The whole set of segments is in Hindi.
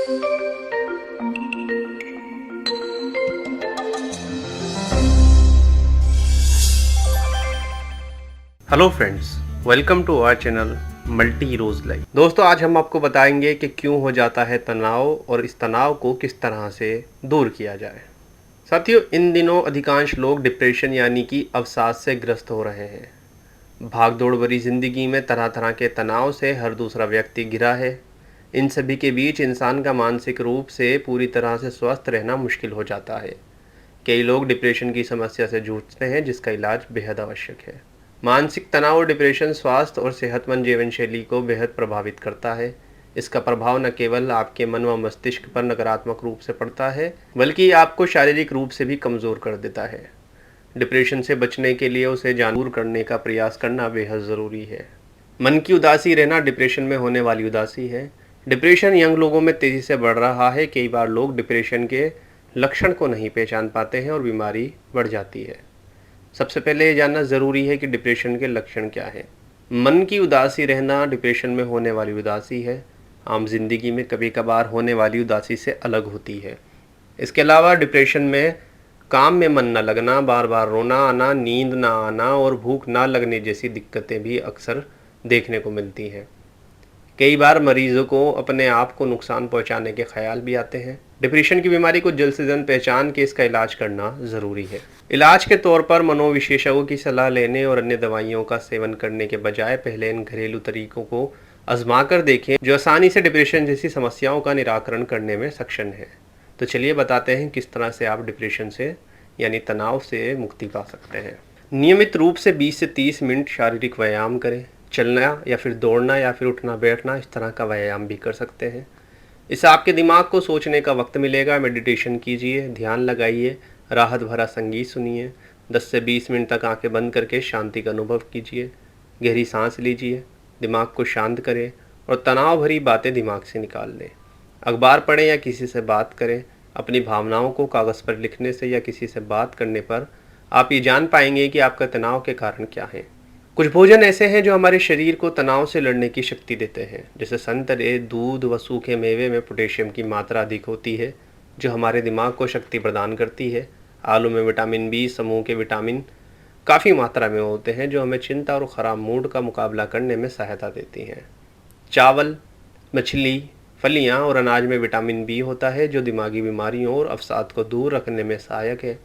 Hello friends, welcome to our channel multi रोज लाइफ। दोस्तों, आज हम आपको बताएंगे कि क्यों हो जाता है तनाव और इस तनाव को किस तरह से दूर किया जाए। साथियों, इन दिनों अधिकांश लोग डिप्रेशन यानी कि अवसाद से ग्रस्त हो रहे हैं। भागदौड़ भरी जिंदगी में तरह तरह के तनाव से हर दूसरा व्यक्ति घिरा है। इन सभी के बीच इंसान का मानसिक रूप से पूरी तरह से स्वस्थ रहना मुश्किल हो जाता है। कई लोग डिप्रेशन की समस्या से जूझते हैं, जिसका इलाज बेहद आवश्यक है। मानसिक तनाव और डिप्रेशन स्वास्थ्य और सेहतमंद जीवन शैली को बेहद प्रभावित करता है। इसका प्रभाव न केवल आपके मन व मस्तिष्क पर नकारात्मक रूप से पड़ता है, बल्कि आपको शारीरिक रूप से भी कमज़ोर कर देता है। डिप्रेशन से बचने के लिए उसे दूर करने का प्रयास करना बेहद ज़रूरी है। मन की उदासी रहना डिप्रेशन में होने वाली उदासी है। डिप्रेशन यंग लोगों में तेज़ी से बढ़ रहा है। कई बार लोग डिप्रेशन के लक्षण को नहीं पहचान पाते हैं और बीमारी बढ़ जाती है। सबसे पहले ये जानना ज़रूरी है कि डिप्रेशन के लक्षण क्या हैं। मन की उदासी रहना डिप्रेशन में होने वाली उदासी है। आम जिंदगी में कभी कभार होने वाली उदासी से अलग होती है। इसके अलावा डिप्रेशन में काम में मन न लगना, बार बार रोना आना, नींद ना आना और भूख ना लगने जैसी दिक्कतें भी अक्सर देखने को मिलती हैं। कई बार मरीजों को अपने आप को नुकसान पहुंचाने के ख्याल भी आते हैं। डिप्रेशन की बीमारी को जल्द से जल्द पहचान के इसका इलाज करना ज़रूरी है। इलाज के तौर पर मनोविशेषज्ञों की सलाह लेने और अन्य दवाइयों का सेवन करने के बजाय पहले इन घरेलू तरीकों को आजमा कर देखें, जो आसानी से डिप्रेशन जैसी समस्याओं का निराकरण करने में सक्षम है। तो चलिए बताते हैं किस तरह से आप डिप्रेशन से यानी तनाव से मुक्ति पा सकते हैं। नियमित रूप से 20 से 30 मिनट शारीरिक व्यायाम करें। चलना या फिर दौड़ना या फिर उठना बैठना, इस तरह का व्यायाम भी कर सकते हैं। इससे आपके दिमाग को सोचने का वक्त मिलेगा। मेडिटेशन कीजिए, ध्यान लगाइए, राहत भरा संगीत सुनिए। 10 से 20 मिनट तक आंखें बंद करके शांति का अनुभव कीजिए। गहरी सांस लीजिए, दिमाग को शांत करें और तनाव भरी बातें दिमाग से निकाल लें। अखबार पढ़ें या किसी से बात करें। अपनी भावनाओं को कागज़ पर लिखने से या किसी से बात करने पर आप ये जान पाएंगे कि आपका तनाव के कारण क्या है। कुछ भोजन ऐसे हैं जो हमारे शरीर को तनाव से लड़ने की शक्ति देते हैं, जैसे संतरे, दूध व सूखे मेवे में पोटेशियम की मात्रा अधिक होती है, जो हमारे दिमाग को शक्ति प्रदान करती है। आलू में विटामिन बी समूह के विटामिन काफ़ी मात्रा में होते हैं, जो हमें चिंता और ख़राब मूड का मुकाबला करने में सहायता देती हैं। चावल, मछली, फलियां और अनाज में विटामिन बी होता है, जो दिमागी बीमारियों और अवसाद को दूर रखने में सहायक है।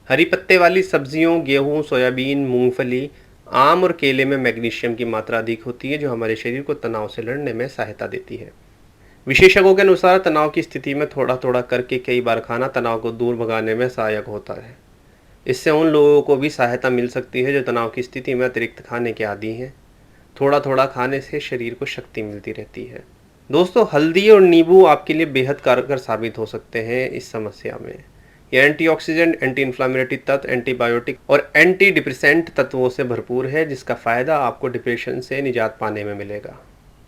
हरी पत्ते वाली सब्जियों, गेहूँ, सोयाबीन, मूंगफली, आम और केले में मैग्नीशियम की मात्रा अधिक होती है, जो हमारे शरीर को तनाव से लड़ने में सहायता देती है। विशेषज्ञों के अनुसार तनाव की स्थिति में थोड़ा थोड़ा करके कई बार खाना तनाव को दूर भगाने में सहायक होता है। इससे उन लोगों को भी सहायता मिल सकती है जो तनाव की स्थिति में अतिरिक्त खाने के आदी हैं। थोड़ा थोड़ा खाने से शरीर को शक्ति मिलती रहती है। दोस्तों, हल्दी और नींबू आपके लिए बेहद कारगर साबित हो सकते हैं इस समस्या में। यह एंटीऑक्सीडेंट, एंटी इन्फ्लामेटरी तत्व, एंटीबायोटिक और एंटी डिप्रेसेंट तत्वों से भरपूर है, जिसका फ़ायदा आपको डिप्रेशन से निजात पाने में मिलेगा।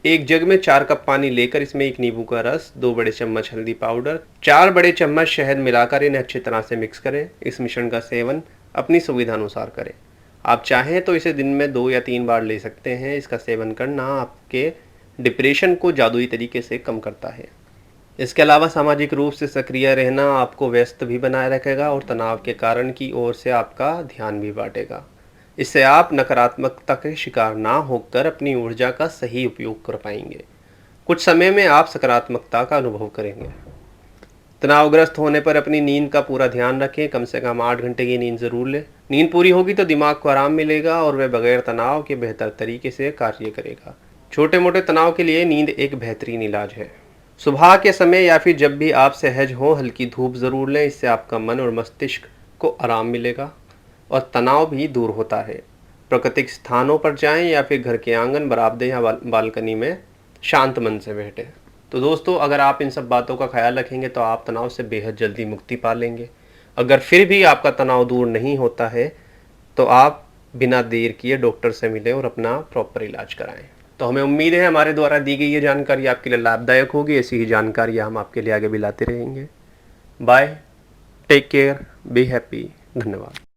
एक जग में 4 कप पानी लेकर इसमें 1 नींबू का रस, 2 बड़े चम्मच हल्दी पाउडर, 4 बड़े चम्मच शहद मिलाकर इन्हें अच्छी तरह से मिक्स करें। इस मिश्रण का सेवन अपनी सुविधा अनुसार करें। आप चाहें तो इसे दिन में 2 या 3 बार ले सकते हैं। इसका सेवन करना आपके डिप्रेशन को जादुई तरीके से कम करता है। इसके अलावा सामाजिक रूप से सक्रिय रहना आपको व्यस्त भी बनाए रखेगा और तनाव के कारण की ओर से आपका ध्यान भी बांटेगा। इससे आप नकारात्मकता के शिकार ना होकर अपनी ऊर्जा का सही उपयोग कर पाएंगे। कुछ समय में आप सकारात्मकता का अनुभव करेंगे। तनावग्रस्त होने पर अपनी नींद का पूरा ध्यान रखें। कम से कम 8 घंटे की नींद ज़रूर लें। नींद पूरी होगी तो दिमाग को आराम मिलेगा और वह बगैर तनाव के बेहतर तरीके से कार्य करेगा। छोटे मोटे तनाव के लिए नींद एक बेहतरीन इलाज है। सुबह के समय या फिर जब भी आप सहज हो, हल्की धूप ज़रूर लें। इससे आपका मन और मस्तिष्क को आराम मिलेगा और तनाव भी दूर होता है। प्राकृतिक स्थानों पर जाएं या फिर घर के आंगन, बरामदे या बालकनी में शांत मन से बैठें। तो दोस्तों, अगर आप इन सब बातों का ख्याल रखेंगे तो आप तनाव से बेहद जल्दी मुक्ति पा लेंगे। अगर फिर भी आपका तनाव दूर नहीं होता है तो आप बिना देर किए डॉक्टर से मिलें और अपना प्रॉपर इलाज कराएं। तो हमें उम्मीद है हमारे द्वारा दी गई ये जानकारी आपके लिए लाभदायक होगी। ऐसी ही जानकारियाँ हम आपके लिए आगे भी लाते रहेंगे। Bye, take care, be happy. धन्यवाद।